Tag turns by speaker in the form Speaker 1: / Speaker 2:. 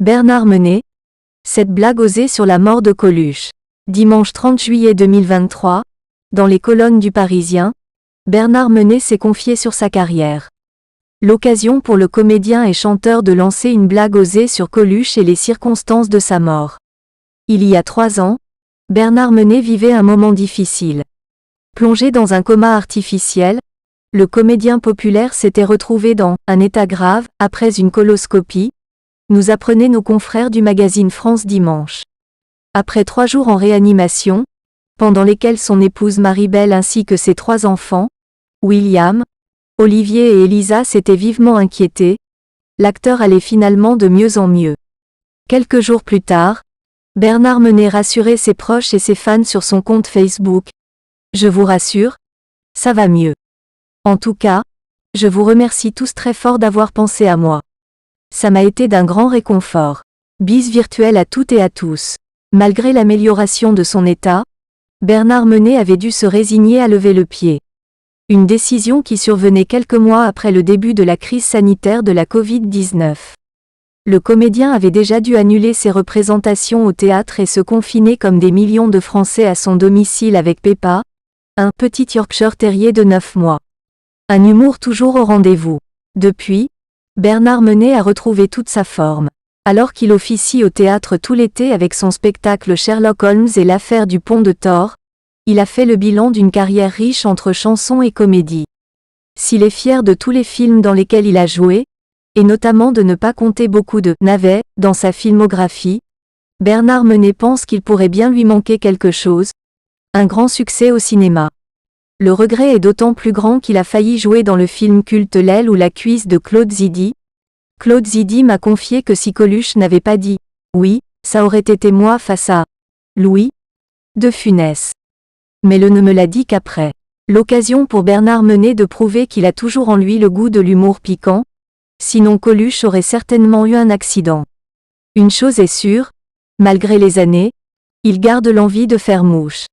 Speaker 1: Bernard Menet. Cette blague osée sur la mort de Coluche. Dimanche 30 juillet 2023, dans les colonnes du Parisien, Bernard Menet s'est confié sur sa carrière. L'occasion pour le comédien et chanteur de lancer une blague osée sur Coluche et les circonstances de sa mort. Il y a 3 ans, Bernard Menet vivait un moment difficile. Plongé dans un coma artificiel, le comédien populaire s'était retrouvé dans un état grave après une coloscopie, nous apprenaient nos confrères du magazine France Dimanche. Après 3 jours en réanimation, pendant lesquels son épouse Marie-Belle ainsi que ses 3 enfants, William, Olivier et Elisa s'étaient vivement inquiétés, l'acteur allait finalement de mieux en mieux. Quelques jours plus tard, Bernard Menet rassurait ses proches et ses fans sur son compte Facebook. « Je vous rassure, ça va mieux. En tout cas, je vous remercie tous très fort d'avoir pensé à moi. Ça m'a été d'un grand réconfort. Bise virtuelle à toutes et à tous. » Malgré l'amélioration de son état, Bernard Menet avait dû se résigner à lever le pied. Une décision qui survenait quelques mois après le début de la crise sanitaire de la Covid-19. Le comédien avait déjà dû annuler ses représentations au théâtre et se confiner comme des millions de Français à son domicile avec Peppa, un petit Yorkshire terrier de 9 mois. Un humour toujours au rendez-vous. Depuis, Bernard Menet a retrouvé toute sa forme. Alors qu'il officie au théâtre tout l'été avec son spectacle Sherlock Holmes et l'affaire du pont de Thor, il a fait le bilan d'une carrière riche entre chansons et comédie. S'il est fier de tous les films dans lesquels il a joué, et notamment de ne pas compter beaucoup de « navets » dans sa filmographie, Bernard Menet pense qu'il pourrait bien lui manquer quelque chose, un grand succès au cinéma. Le regret est d'autant plus grand qu'il a failli jouer dans le film culte L'aile ou la cuisse de Claude Zidi. Claude Zidi m'a confié que si Coluche n'avait pas dit « oui », ça aurait été moi face à Louis de Funès. Mais le ne me l'a dit qu'après. L'occasion pour Bernard Menet de prouver qu'il a toujours en lui le goût de l'humour piquant, sinon Coluche aurait certainement eu un accident. Une chose est sûre, malgré les années, il garde l'envie de faire mouche.